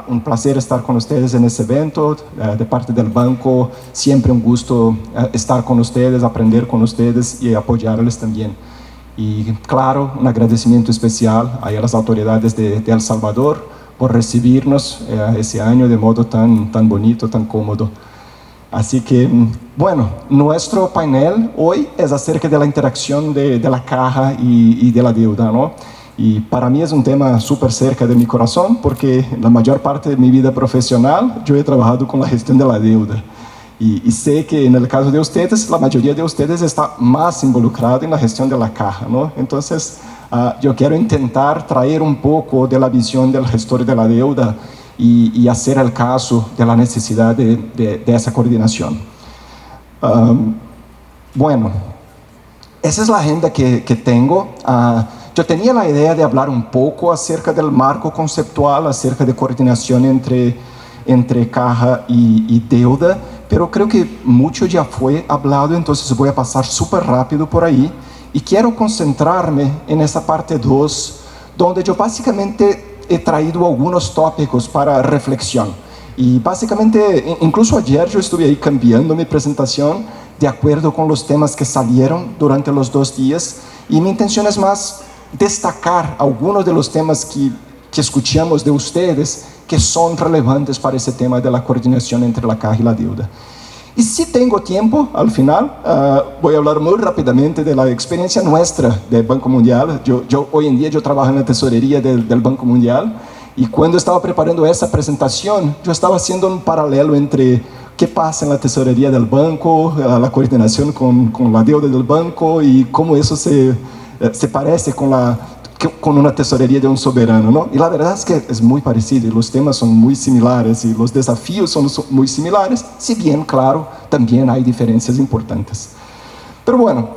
Un placer estar con ustedes en este evento. De parte del banco, siempre un gusto estar con ustedes, aprender con ustedes y apoyarles también. Y claro, un agradecimiento especial a las autoridades de El Salvador por recibirnos ese año de modo tan bonito, tan cómodo. Así que, bueno, nuestro panel hoy es acerca de la interacción de la caja y de la deuda, ¿no? Y para mí es un tema súper cerca de mi corazón porque la mayor parte de mi vida profesional yo he trabajado con la gestión de la deuda. Y sé que en el caso de ustedes, la mayoría de ustedes está más involucrada en la gestión de la caja, ¿no? Entonces, yo quiero intentar traer un poco de la visión del gestor de la deuda y hacer el caso de la necesidad de esa coordinación. Bueno, esa es la agenda que tengo. Yo tenía la idea de hablar un poco acerca del marco conceptual, acerca de coordinación entre caja y deuda, pero creo que mucho ya fue hablado, entonces voy a pasar súper rápido por ahí y quiero concentrarme en esa parte 2, donde yo básicamente he traído algunos tópicos para reflexión. Y básicamente, incluso ayer yo estuve ahí cambiando mi presentación de acuerdo con los temas que salieron durante los 2 días, y mi intención es más destacar algunos de los temas que escuchamos de ustedes que son relevantes para ese tema de la coordinación entre la caja y la deuda. Y si tengo tiempo, al final, voy a hablar muy rápidamente de la experiencia nuestra del Banco Mundial. Hoy en día yo trabajo en la tesorería del Banco Mundial, y cuando estaba preparando esa presentación, yo estaba haciendo un paralelo entre qué pasa en la tesorería del banco, la coordinación con la deuda del banco y cómo eso se parece con una tesorería de un soberano, ¿no? Y la verdad es que es muy parecido, y los temas son muy similares, y los desafíos son muy similares, si bien, claro, también hay diferencias importantes. Pero bueno,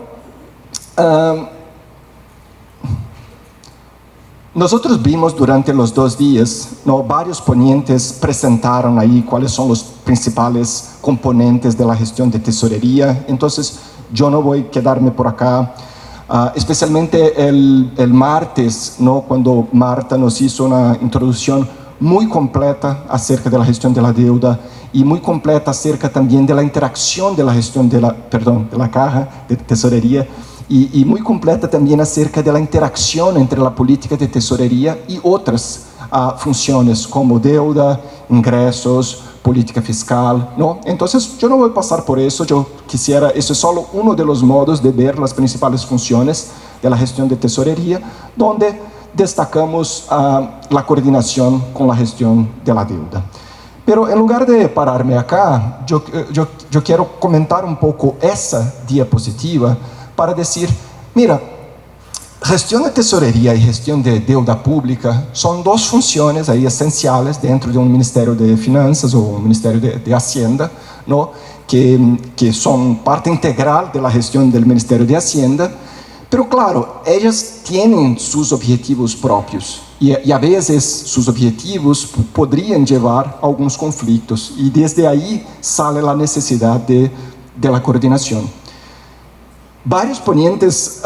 nosotros vimos durante los 2 días, ¿no? Varios ponentes presentaron ahí cuáles son los principales componentes de la gestión de tesorería, entonces yo no voy a quedarme por acá. Especialmente el martes, ¿no? Cuando Marta nos hizo una introducción muy completa acerca de la gestión de la deuda y muy completa acerca también de la interacción de la gestión de la caja de tesorería, y muy completa también acerca de la interacción entre la política de tesorería y otras funciones como deuda, ingresos, política fiscal, ¿no? Entonces, yo no voy a pasar por eso. Yo quisiera, eso es solo uno de los modos de ver las principales funciones de la gestión de tesorería, donde destacamos la coordinación con la gestión de la deuda. Pero en lugar de pararme acá, yo quiero comentar un poco esa diapositiva para decir, mira, gestión de tesorería y gestión de deuda pública son 2 funciones ahí esenciales dentro de un Ministerio de Finanzas o un Ministerio de Hacienda, ¿no? que son parte integral de la gestión del Ministerio de Hacienda, pero claro, ellas tienen sus objetivos propios y a veces sus objetivos podrían llevar a algunos conflictos, y desde ahí sale la necesidad de la coordinación. Varios ponentes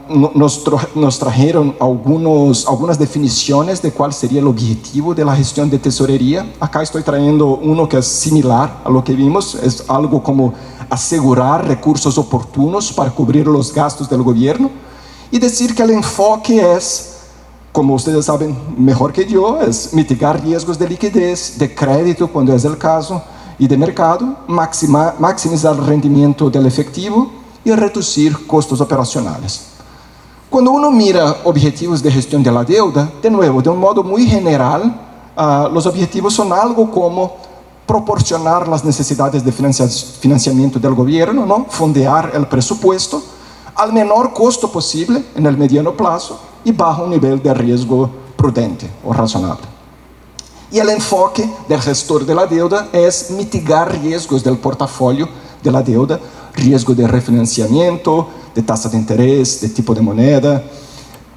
nos trajeron algunas definiciones de cuál sería el objetivo de la gestión de tesorería. Acá estoy trayendo uno que es similar a lo que vimos. Es algo como asegurar recursos oportunos para cubrir los gastos del gobierno, y decir que el enfoque es, como ustedes saben mejor que yo, es mitigar riesgos de liquidez, de crédito cuando es el caso, y de mercado, maximizar el rendimiento del efectivo y reducir costos operacionales. Cuando uno mira objetivos de gestión de la deuda, de nuevo, de un modo muy general, los objetivos son algo como proporcionar las necesidades de financiamiento del gobierno, ¿no? Fondear el presupuesto al menor costo posible en el mediano plazo y bajo un nivel de riesgo prudente o razonable. Y el enfoque del gestor de la deuda es mitigar riesgos del portafolio de la deuda, riesgo de refinanciamiento, de tasa de interés, de tipo de moneda,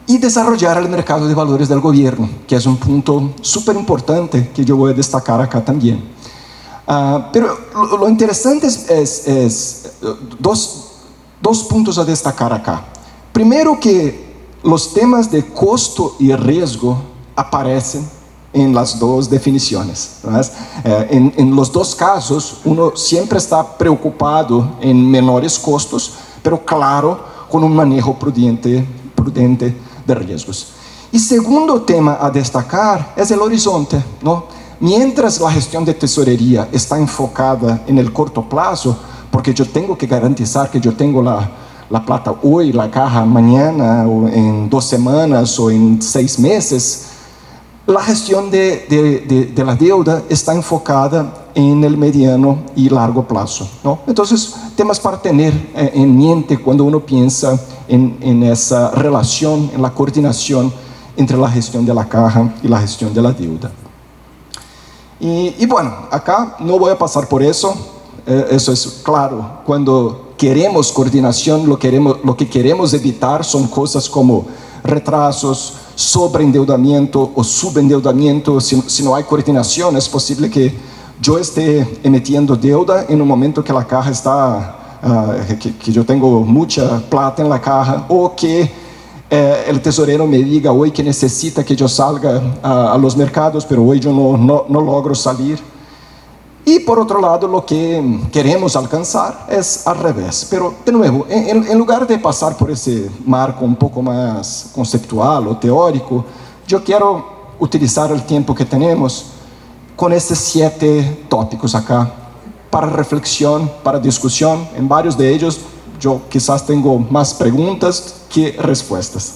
y desarrollar el mercado de valores del gobierno, que es un punto súper importante que yo voy a destacar acá también. Pero lo interesante es dos puntos a destacar acá. Primero, que los temas de costo y riesgo aparecen en las dos definiciones, ¿no? En los dos casos, uno siempre está preocupado en menores costos, pero claro, con un manejo prudente de riesgos. Y segundo tema a destacar es el horizonte, ¿no? Mientras la gestión de tesorería está enfocada en el corto plazo, porque yo tengo que garantizar que yo tengo la plata hoy, la caja mañana, o en 2 semanas, o en 6 meses, la gestión de la deuda está enfocada en el mediano y largo plazo, ¿no? Entonces, temas para tener en mente cuando uno piensa en esa relación, en la coordinación entre la gestión de la caja y la gestión de la deuda. Y bueno, acá no voy a pasar por eso, eso es claro. Cuando queremos coordinación, lo que queremos evitar son cosas como retrasos, sobreendeudamiento o subendeudamiento. Si no hay coordinación, es posible que yo esté emitiendo deuda en un momento que la caja está, que yo tengo mucha plata en la caja, o que el tesorero me diga hoy que necesita que yo salga a los mercados, pero hoy yo no logro salir. Y por otro lado, lo que queremos alcanzar es al revés. Pero de nuevo, en lugar de pasar por ese marco un poco más conceptual o teórico, yo quiero utilizar el tiempo que tenemos con estos 7 tópicos acá para reflexión, para discusión. En varios de ellos yo quizás tengo más preguntas que respuestas.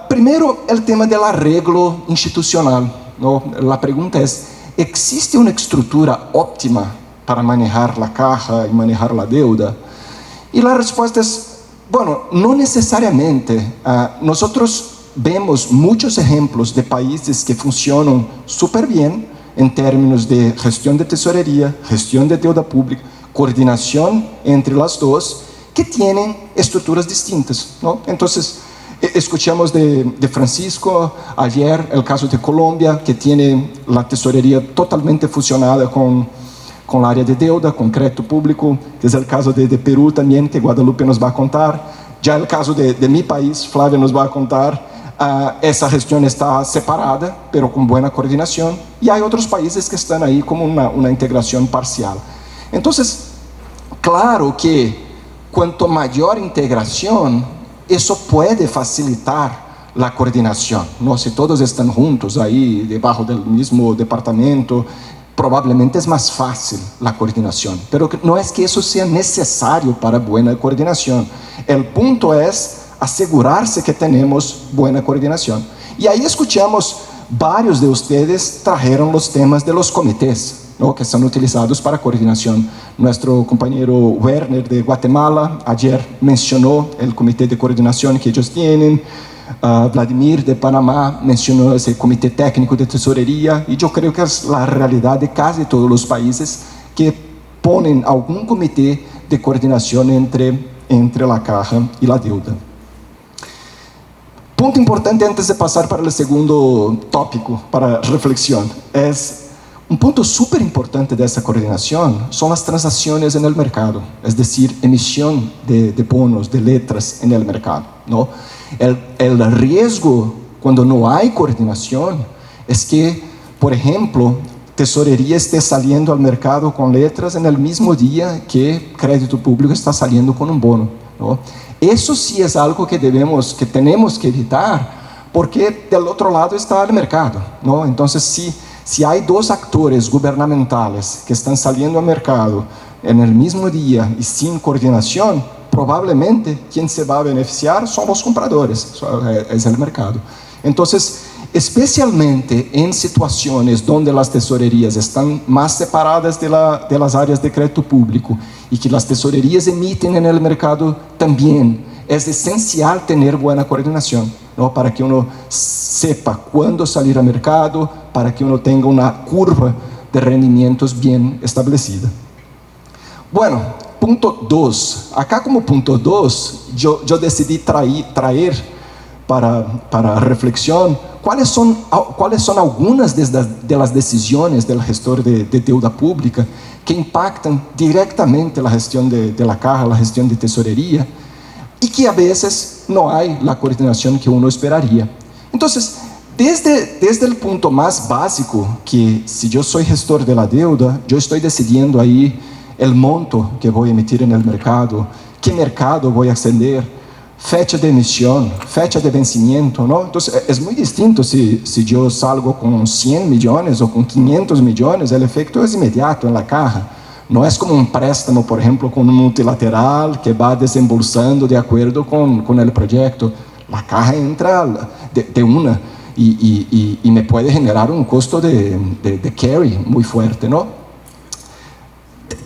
Primero, el tema del arreglo institucional, ¿no? La pregunta es, ¿existe una estructura óptima para manejar la caja y manejar la deuda? Y la respuesta es, bueno, no necesariamente. Nosotros vemos muchos ejemplos de países que funcionan súper bien en términos de gestión de tesorería, gestión de deuda pública, coordinación entre las dos, que tienen estructuras distintas, ¿no? Entonces, escuchamos de Francisco ayer el caso de Colombia, que tiene la tesorería totalmente fusionada con la área de deuda, con crédito público. Es el caso de Perú también, que Guadalupe nos va a contar. Ya el caso de mi país, Flavia nos va a contar. Esa gestión está separada, pero con buena coordinación. Y hay otros países que están ahí como una integración parcial. Entonces, claro que cuanto mayor integración, eso puede facilitar la coordinación, ¿no? Si todos están juntos ahí, debajo del mismo departamento, probablemente es más fácil la coordinación. Pero no es que eso sea necesario para buena coordinación. El punto es asegurarse que tenemos buena coordinación. Y ahí escuchamos, varios de ustedes trajeron los temas de los comités, ¿no? Que son utilizados para coordinación. Nuestro compañero Werner de Guatemala ayer mencionó el comité de coordinación que ellos tienen. Vladimir de Panamá mencionó ese comité técnico de tesorería, y yo creo que es la realidad de casi todos los países que ponen algún comité de coordinación entre la caja y la deuda. Punto importante antes de pasar para el segundo tópico, para reflexión, es un punto súper importante de esa coordinación son las transacciones en el mercado, es decir, emisión de bonos, de letras en el mercado, ¿no? El riesgo cuando no hay coordinación es que, por ejemplo, tesorería esté saliendo al mercado con letras en el mismo día que crédito público está saliendo con un bono, ¿no? Eso sí es algo que tenemos que evitar, porque del otro lado está el mercado, ¿no? Entonces, si hay 2 actores gubernamentales que están saliendo al mercado en el mismo día y sin coordinación, probablemente quien se va a beneficiar son los compradores, es el mercado. Entonces, especialmente en situaciones donde las tesorerías están más separadas de las áreas de crédito público y que las tesorerías emiten en el mercado también, es esencial tener buena coordinación, ¿no? Para que uno sepa cuándo salir al mercado, para que uno tenga una curva de rendimientos bien establecida. Bueno, punto 2. Acá como punto 2, yo decidí traer para reflexión cuáles son algunas de las decisiones del gestor de deuda pública que impactan directamente la gestión de la caja, la gestión de tesorería, y que a veces no hay la coordinación que uno esperaría. Entonces, Desde el punto más básico, que si yo soy gestor de la deuda, yo estoy decidiendo ahí el monto que voy a emitir en el mercado, qué mercado voy a acceder, fecha de emisión, fecha de vencimiento, ¿no? Entonces es muy distinto si yo salgo con 100 millones o con 500 millones, el efecto es inmediato en la caja. No es como un préstamo, por ejemplo, con un multilateral que va desembolsando de acuerdo con el proyecto. La caja entra de una y me puede generar un costo de carry muy fuerte, ¿no?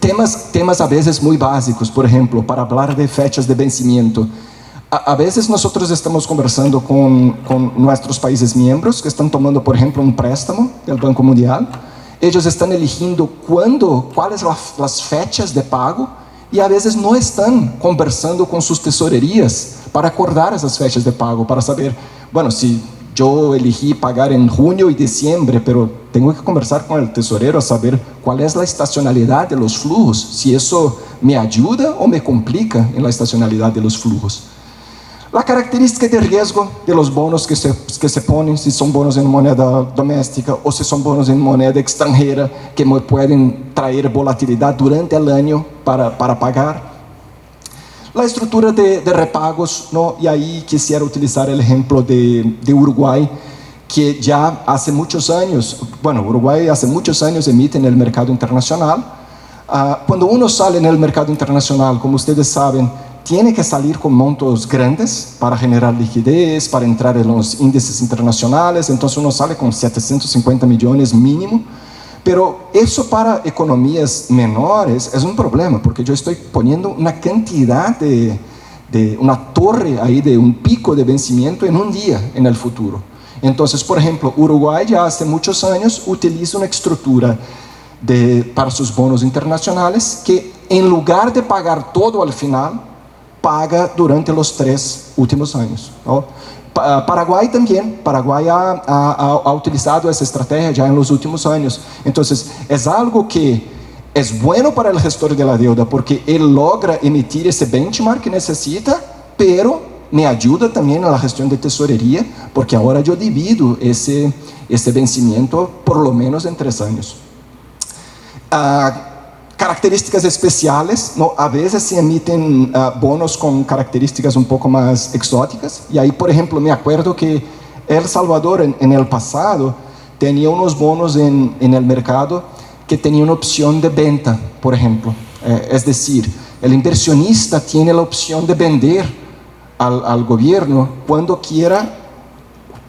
Temas a veces muy básicos, por ejemplo, para hablar de fechas de vencimiento. A veces nosotros estamos conversando con nuestros países miembros que están tomando, por ejemplo, un préstamo del Banco Mundial. Ellos están eligiendo cuáles las fechas de pago y a veces no están conversando con sus tesorerías para acordar esas fechas de pago, para saber, bueno, si yo elegí pagar en junio y diciembre, pero tengo que conversar con el tesorero a saber cuál es la estacionalidad de los flujos, si eso me ayuda o me complica en la estacionalidad de los flujos. La característica de riesgo de los bonos que se ponen, si son bonos en moneda doméstica o si son bonos en moneda extranjera, que pueden traer volatilidad durante el año para pagar. La estructura de repagos, ¿no? Y ahí quisiera utilizar el ejemplo de Uruguay, que ya hace muchos años, bueno, Uruguay hace muchos años emite en el mercado internacional. Cuando uno sale en el mercado internacional, como ustedes saben, tiene que salir con montos grandes para generar liquidez, para entrar en los índices internacionales. Entonces uno sale con 750 millones mínimo, pero eso para economías menores es un problema, porque yo estoy poniendo una cantidad una torre ahí de un pico de vencimiento en un día en el futuro. Entonces, por ejemplo, Uruguay ya hace muchos años utiliza una estructura para sus bonos internacionales que en lugar de pagar todo al final, paga durante los 3 últimos años, ¿no? Paraguay también, Paraguay ha utilizado esa estrategia ya en los últimos años. Entonces es algo que es bueno para el gestor de la deuda porque él logra emitir ese benchmark que necesita, pero me ayuda también en la gestión de tesorería porque ahora yo divido ese vencimiento por lo menos en 3 años. Características especiales, ¿no? A veces se emiten bonos con características un poco más exóticas. Y ahí, por ejemplo, me acuerdo que El Salvador en el pasado tenía unos bonos en el mercado que tenían una opción de venta, por ejemplo. Es decir, el inversionista tiene la opción de vender al gobierno cuando quiera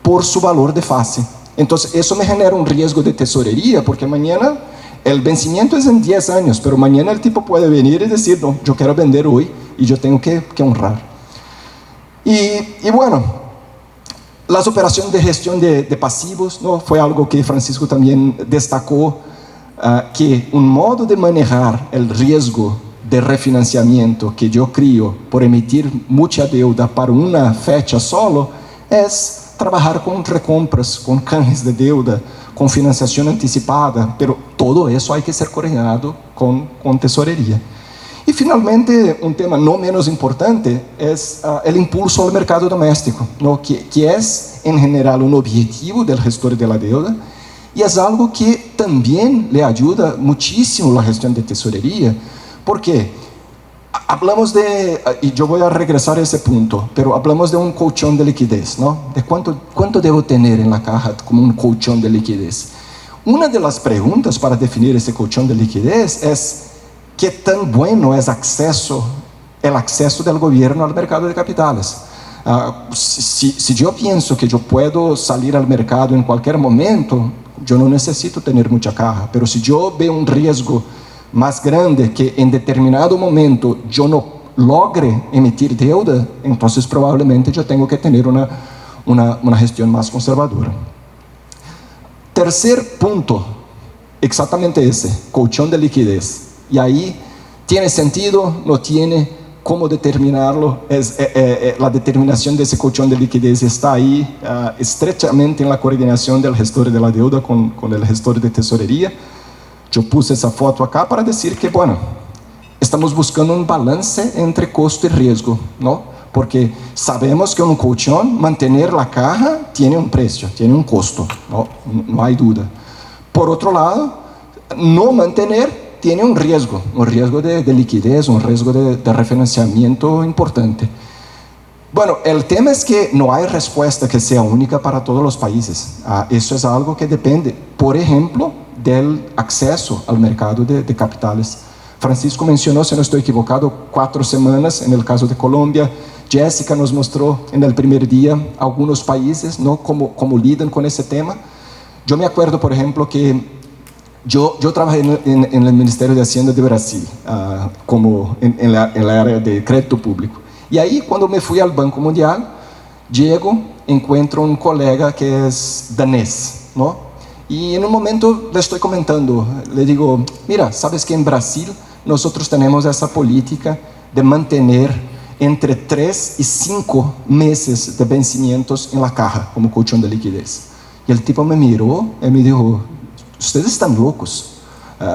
por su valor de face. Entonces, eso me genera un riesgo de tesorería, porque mañana el vencimiento es en 10 años, pero mañana el tipo puede venir y decir, no, yo quiero vender hoy y yo tengo que honrar. Y bueno, las operaciones de gestión de pasivos, ¿no? Fue algo que Francisco también destacó, que un modo de manejar el riesgo de refinanciamiento que yo creo por emitir mucha deuda para una fecha solo es trabajar con recompras, con canjes de deuda, con financiación anticipada, pero todo eso hay que ser coordinado con tesorería. Y finalmente, un tema no menos importante es el impulso al mercado doméstico, ¿no? que es en general un objetivo del gestor de la deuda y es algo que también le ayuda muchísimo la gestión de tesorería, porque hablamos y yo voy a regresar a ese punto, pero hablamos de un colchón de liquidez, ¿no? De cuánto debo tener en la caja como un colchón de liquidez. Una de las preguntas para definir ese colchón de liquidez es qué tan bueno es el acceso del gobierno al mercado de capitales. Si yo pienso que yo puedo salir al mercado en cualquier momento, yo no necesito tener mucha caja, pero si yo veo un riesgo más grande que en determinado momento yo no logre emitir deuda, entonces probablemente yo tengo que tener una gestión más conservadora. Tercer punto, exactamente ese, colchón de liquidez. Y ahí tiene sentido, no tiene, cómo determinarlo. La determinación de ese colchón de liquidez está ahí estrechamente en la coordinación del gestor de la deuda con el gestor de tesorería. Yo puse esa foto acá para decir que, bueno, estamos buscando un balance entre costo y riesgo, ¿no? porque sabemos que un colchón, mantener la caja, tiene un precio, tiene un costo, no hay duda. Por otro lado, no mantener tiene un riesgo de liquidez, un riesgo de refinanciamiento importante. Bueno, el tema es que no hay respuesta que sea única para todos los países. Eso es algo que depende, por ejemplo, del acceso al mercado de capitales. Francisco mencionó, si no estoy equivocado, 4 semanas en el caso de Colombia. Jessica nos mostró en el primer día algunos países, ¿no?, cómo lidan con ese tema. Yo me acuerdo, por ejemplo, que yo trabajé en el Ministerio de Hacienda de Brasil, como en la área de crédito público. Y ahí, cuando me fui al Banco Mundial, llego, encuentro un colega que es danés, ¿no? Y en un momento le estoy comentando, le digo, mira, ¿sabes que en Brasil nosotros tenemos esa política de mantener entre 3 y 5 meses de vencimientos en la caja como colchón de liquidez? Y el tipo me miró y me dijo, ustedes están locos,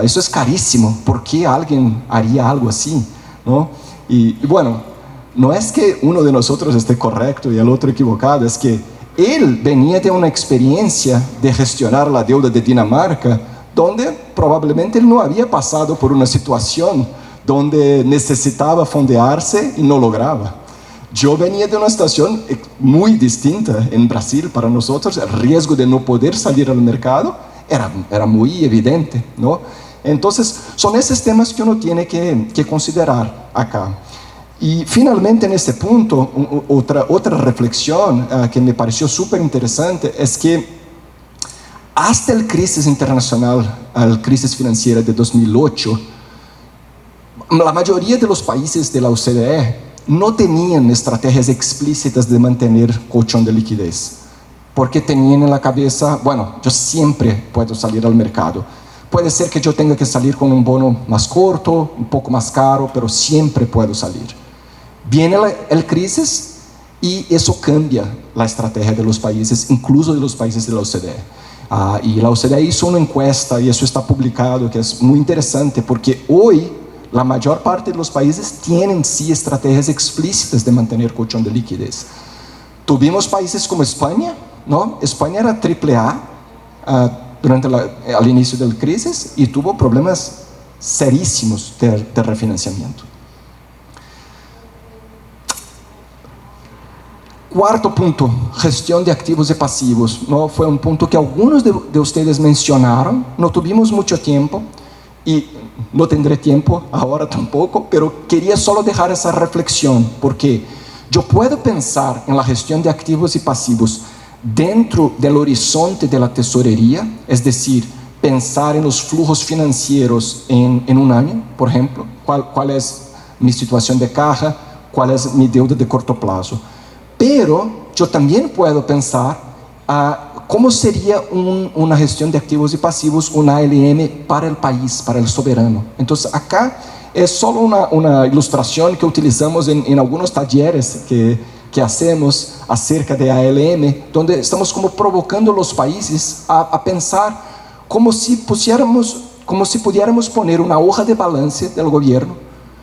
eso es carísimo, ¿por qué alguien haría algo así? ¿No? Y bueno, no es que uno de nosotros esté correcto y el otro equivocado, es que él venía de una experiencia de gestionar la deuda de Dinamarca, donde probablemente él no había pasado por una situación donde necesitaba fondearse y no lograba. Yo venía de una situación muy distinta en Brasil. Para nosotros el riesgo de no poder salir al mercado era muy evidente, ¿no? Entonces son esos temas que uno tiene que considerar acá. Y finalmente en este punto, otra reflexión que me pareció súper interesante es que hasta la crisis internacional, la crisis financiera de 2008, la mayoría de los países de la OCDE no tenían estrategias explícitas de mantener colchón de liquidez, porque tenían en la cabeza, bueno, yo siempre puedo salir al mercado. Puede ser que yo tenga que salir con un bono más corto, un poco más caro, pero siempre puedo salir. Viene la crisis y eso cambia la estrategia de los países, incluso de los países de la OCDE. Y la OCDE hizo una encuesta y eso está publicado, que es muy interesante, porque hoy la mayor parte de los países tienen sí estrategias explícitas de mantener colchón de liquidez. Tuvimos países como España, ¿no? España era AAA durante al inicio de la crisis y tuvo problemas serísimos de refinanciamiento. Cuarto punto, gestión de activos y pasivos, ¿no? Fue un punto que algunos de ustedes mencionaron. No tuvimos mucho tiempo y no tendré tiempo ahora tampoco, pero quería solo dejar esa reflexión, porque yo puedo pensar en la gestión de activos y pasivos dentro del horizonte de la tesorería, es decir, pensar en los flujos financieros en un año, por ejemplo, cuál es mi situación de caja, cuál es mi deuda de corto plazo. Pero yo también puedo pensar cómo sería una gestión de activos y pasivos, una ALM para el país, para el soberano. Entonces acá es solo una ilustración que utilizamos en algunos talleres que hacemos acerca de ALM, donde estamos como provocando los países a pensar como si pudiéramos poner una hoja de balance del gobierno,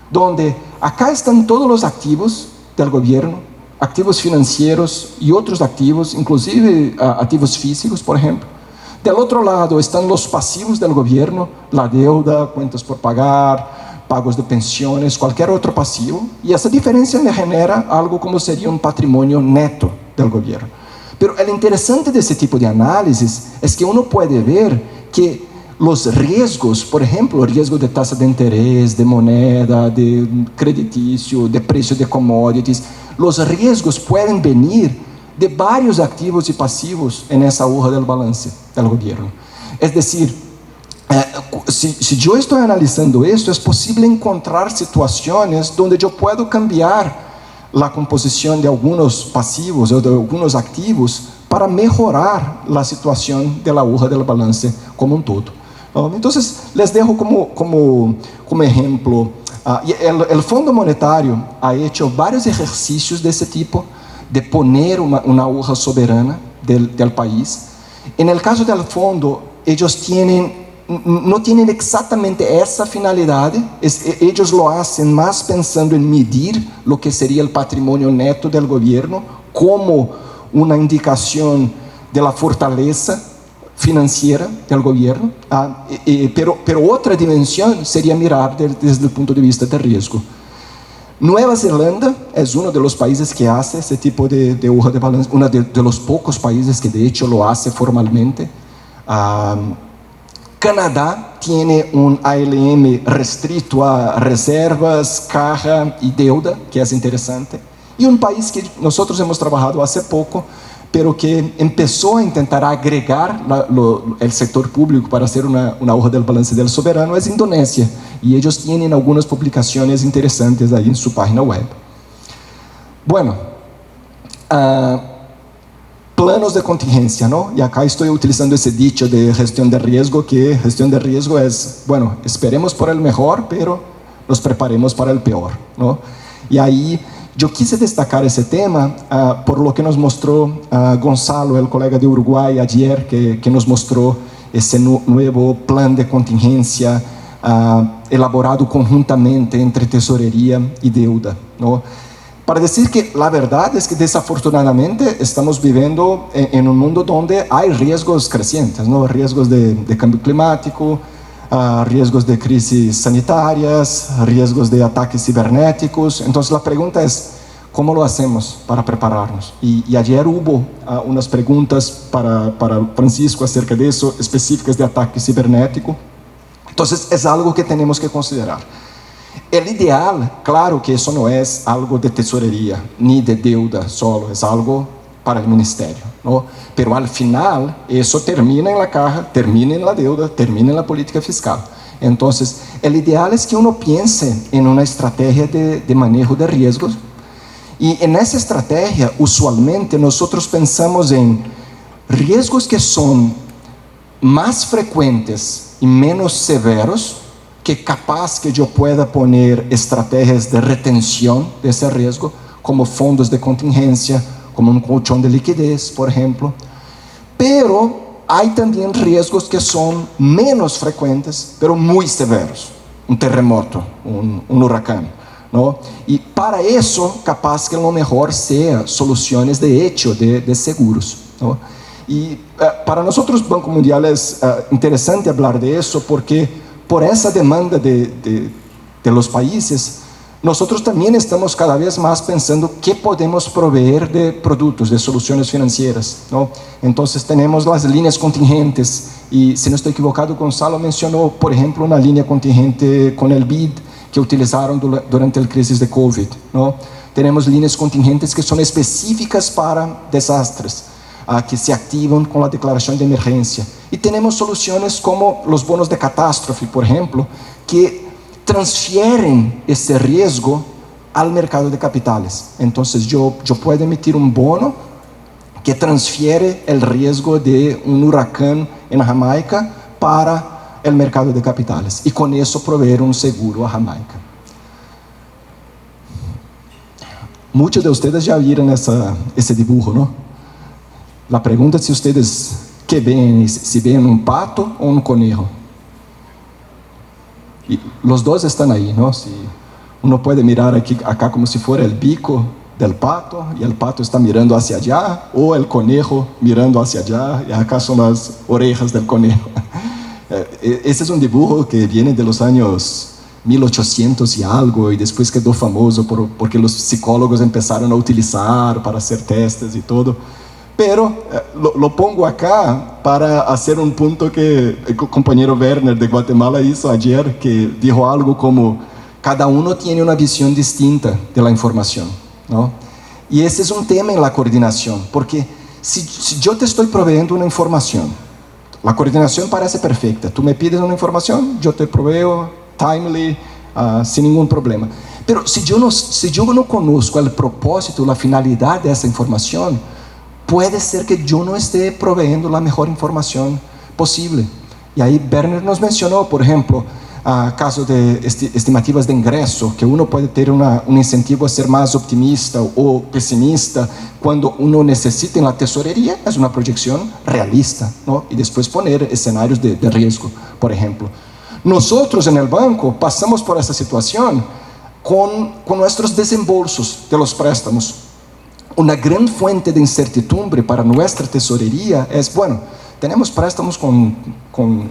donde acá están todos los activos del gobierno, activos financieros y otros activos, inclusive activos físicos, por ejemplo. Del otro lado están los pasivos del gobierno, la deuda, cuentas por pagar, pagos de pensiones, cualquier otro pasivo, y esa diferencia me genera algo como sería un patrimonio neto del gobierno. Pero el interesante de ese tipo de análisis es que uno puede ver que los riesgos, por ejemplo, riesgo de tasa de interés, de moneda, de crediticio, de precio de commodities, los riesgos pueden venir de varios activos y pasivos en esa hoja del balance del gobierno. Es decir, si yo estoy analizando esto, es posible encontrar situaciones donde yo puedo cambiar la composición de algunos pasivos o de algunos activos para mejorar la situación de la hoja del balance como un todo. Entonces, les dejo como ejemplo, el Fondo Monetario ha hecho varios ejercicios de ese tipo, de poner una hoja soberana del país. En el caso del fondo, ellos tienen no tienen exactamente esa finalidad. Ellos lo hacen más pensando en medir lo que sería el patrimonio neto del gobierno como una indicación de la fortaleza financiera del gobierno. Pero otra dimensión sería mirar desde el punto de vista del riesgo. Nueva Zelanda es uno de los países que hace ese tipo de hoja de balance, uno de los pocos países que de hecho lo hace formalmente. Canadá tiene un ALM restrito a reservas, caja y deuda, que es interesante. Y un país que nosotros hemos trabajado hace poco, pero que empezó a intentar agregar el sector público para hacer una hoja del balance del soberano, es Indonesia. Y ellos tienen algunas publicaciones interesantes ahí en su página web. Bueno, planos de contingencia, ¿no? Y acá estoy utilizando ese dicho de gestión de riesgo, que gestión de riesgo es, bueno, esperemos por el mejor, pero nos preparemos para el peor, ¿no? Y ahí yo quise destacar ese tema por lo que nos mostró Gonzalo, el colega de Uruguay, ayer, que nos mostró ese nuevo plan de contingencia elaborado conjuntamente entre tesorería y deuda, ¿no? Para decir que la verdad es que desafortunadamente estamos viviendo en un mundo donde hay riesgos crecientes, ¿no? Riesgos de cambio climático, riesgos de crisis sanitarias, riesgos de ataques cibernéticos. Entonces la pregunta es, ¿cómo lo hacemos para prepararnos? Y ayer hubo unas preguntas para Francisco acerca de eso, específicas de ataque cibernético. Entonces es algo que tenemos que considerar. El ideal, claro que eso no es algo de tesorería, ni de deuda solo, es algo para el ministerio, ¿no? Pero al final, eso termina en la caja, termina en la deuda, termina en la política fiscal. Entonces, el ideal es que uno piense en una estrategia de manejo de riesgos. Y en esa estrategia, usualmente, nosotros pensamos en riesgos que son más frecuentes y menos severos, que capaz que yo pueda poner estrategias de retención de ese riesgo, como fondos de contingencia, como un colchón de liquidez, por ejemplo. Pero hay también riesgos que son menos frecuentes, pero muy severos. Un terremoto, un huracán, ¿no? Y para eso, capaz que lo mejor sea soluciones de hecho, de seguros, ¿no? Y para nosotros, Banco Mundial, es interesante hablar de eso, porque por esa demanda de los países, nosotros también estamos cada vez más pensando qué podemos proveer de productos, de soluciones financieras, ¿no? Entonces tenemos las líneas contingentes, y si no estoy equivocado, Gonzalo mencionó, por ejemplo, una línea contingente con el BID que utilizaron durante la crisis de COVID, ¿no? Tenemos líneas contingentes que son específicas para desastres, que se activan con la declaración de emergencia. Y tenemos soluciones como los bonos de catástrofe, por ejemplo, que transfieren ese riesgo al mercado de capitales. Entonces yo puedo emitir un bono que transfiere el riesgo de un huracán en Jamaica para el mercado de capitales, y con eso proveer un seguro a Jamaica. Muchos de ustedes ya vieron ese dibujo, ¿no? La pregunta es si ustedes, ¿qué ven? Si ven un pato o un conejo. Y los dos están ahí, ¿no? Si uno puede mirar acá como si fuera el bico del pato, y el pato está mirando hacia allá, o el conejo mirando hacia allá, y acá son las orejas del conejo. Ese es un dibujo que viene de los años 1800 y algo, y después quedó famoso porque los psicólogos empezaron a utilizar para hacer testes y todo. Pero lo pongo acá para hacer un punto que el compañero Werner de Guatemala hizo ayer, que dijo algo como: cada uno tiene una visión distinta de la información, ¿no? Y ese es un tema en la coordinación, porque si yo te estoy proveyendo una información, la coordinación parece perfecta. Tú me pides una información, yo te proveo timely, sin ningún problema. Pero si yo no conozco el propósito, la finalidad de esa información, puede ser que yo no esté proveyendo la mejor información posible. Y ahí Werner nos mencionó, por ejemplo, caso de estimativas de ingresso, que uno puede ter um incentivo a ser mais optimista ou pessimista quando uno necessita em la tesorería, é uma projeção realista, ¿no? E depois poner escenários de risco, por exemplo. Nós, en el banco, passamos por essa situação com nossos desembolsos de los préstamos. Uma grande fuente de incertidumbre para nossa tesorería é, bueno, temos préstamos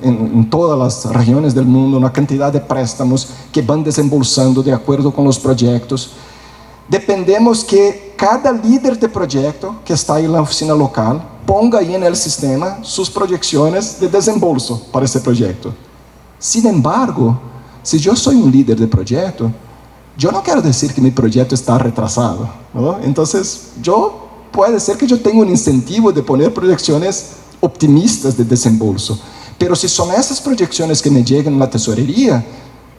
em todas as regiões do mundo, uma quantidade de préstamos que vão desembolsando de acordo com os projetos. Dependemos que cada líder de projeto que está aí na oficina local ponga aí no sistema suas projeções de desembolso para esse projeto. Sin embargo, se eu sou um líder de projeto, eu não quero dizer que meu projeto está retrasado, ¿no? Então, pode ser que eu tenha um incentivo de poner projeções optimistas de desembolso, pero si son esas proyecciones que me llegan a la tesorería,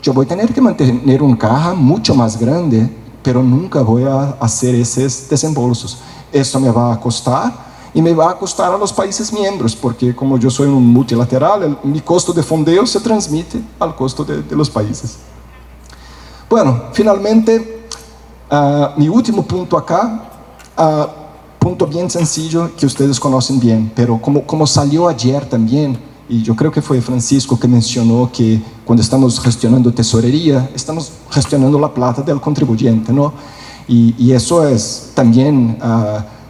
yo voy a tener que mantener un caja mucho más grande, pero nunca voy a hacer esos desembolsos. Eso me va a costar y me va a costar a los países miembros, porque como yo soy un multilateral, mi costo de fondeo se transmite al costo de los países. Bueno, finalmente, mi último punto acá, punto bien sencillo que ustedes conocen bien, pero como salió ayer también, y yo creo que fue Francisco que mencionó que cuando estamos gestionando tesorería, estamos gestionando la plata del contribuyente, ¿no? Y eso es también,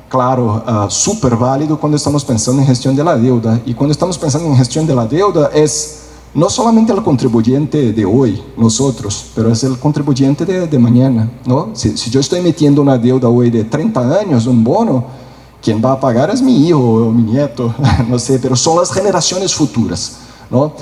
claro, súper válido cuando estamos pensando en gestión de la deuda. Y cuando estamos pensando en gestión de la deuda es no solamente el contribuyente de hoy, nosotros, pero es el contribuyente de mañana, ¿no? Si yo estoy metiendo una deuda hoy de 30 años, un bono, quien va a pagar es mi hijo o mi nieto, no sé, pero son las generaciones futuras, ¿no?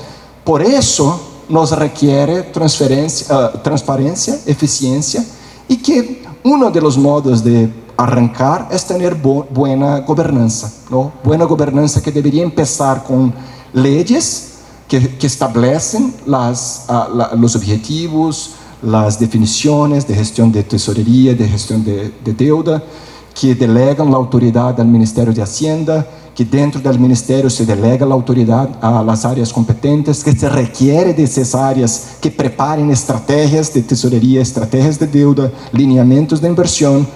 Por eso nos requiere transparencia, eficiencia, y que uno de los modos de arrancar es tener buena gobernanza, ¿no? Buena gobernanza que debería empezar con leyes que establecen los objetivos, las definiciones de gestión de tesorería, de gestión de deuda, que delegan la autoridad al Ministerio de Hacienda, que dentro del Ministerio se delega la autoridad a las áreas competentes, que se requiere de esas áreas que preparen estrategias de tesorería, estrategias de deuda, lineamientos de inversión,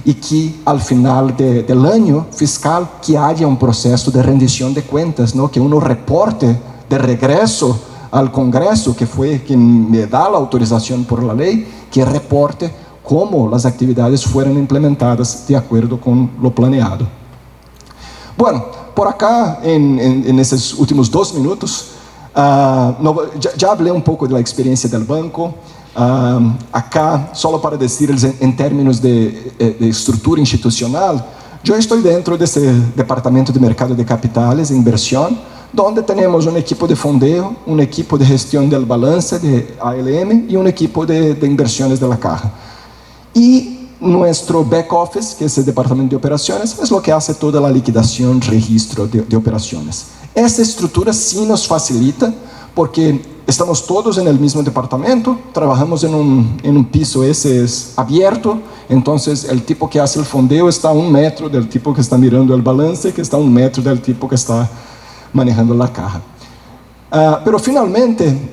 y que al final del año fiscal que haya un proceso de rendición de cuentas, ¿no? Que uno reporte de regreso al Congreso, que fue quien me da la autorización por la ley, que reporte cómo las actividades fueron implementadas de acuerdo con lo planeado. Bueno, por acá, en esos últimos 2 minutos, ya hablé un poco de la experiencia del banco. Acá, solo para decirles en términos de estructura institucional, yo estoy dentro de ese departamento de mercado de capitales e inversión, donde tenemos un equipo de fondeo, un equipo de gestión del balance de ALM y un equipo de inversiones de la caja. Y nuestro back office, que es el departamento de operaciones, es lo que hace toda la liquidación, registro de operaciones. Esta estructura sí nos facilita porque estamos todos en el mismo departamento, trabajamos en un piso ese es abierto, entonces el tipo que hace el fondeo está a 1 metro del tipo que está mirando el balance, que está a 1 metro del tipo que está manejando la caja. Pero finalmente,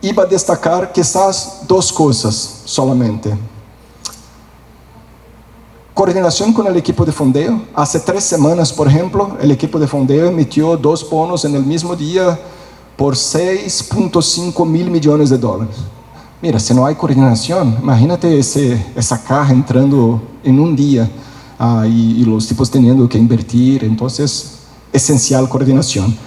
iba a destacar quizás 2 cosas solamente. Coordinación con el equipo de fondeo. Hace 3 semanas, por ejemplo, el equipo de fondeo emitió 2 bonos en el mismo día por 6.5 mil millones de dólares. Mira, si no hay coordinación, imagínate esa caja entrando en un día y los tipos teniendo que invertir. Entonces, esencial coordinación.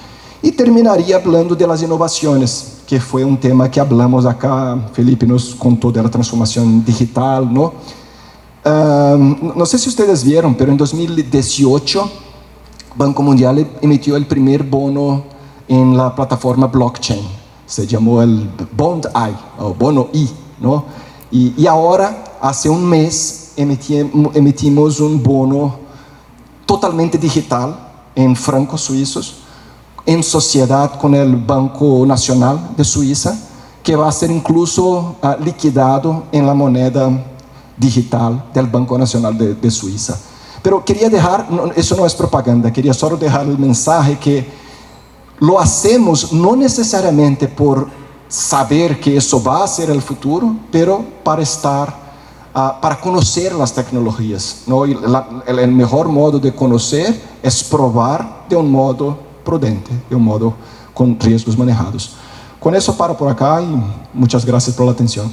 Y terminaría hablando de las innovaciones, que fue un tema que hablamos acá. Felipe nos contó de la transformación digital, ¿no? No sé si ustedes vieron, pero en 2018, Banco Mundial emitió el primer bono en la plataforma blockchain. Se llamó el Bond I, o Bono I, ¿no? Y ahora, hace un mes, emitimos un bono totalmente digital en francos suizos, en sociedad con el Banco Nacional de Suiza, que va a ser incluso liquidado en la moneda digital del Banco Nacional de Suiza. Pero quería dejar, eso no es propaganda, quería solo dejar el mensaje que lo hacemos no necesariamente por saber que eso va a ser el futuro, pero para estar, para conocer las tecnologías, ¿no? Y el mejor modo de conocer es probar de un modo prudente, de un modo con riesgos manejados. Con eso paro por acá y muchas gracias por la atención.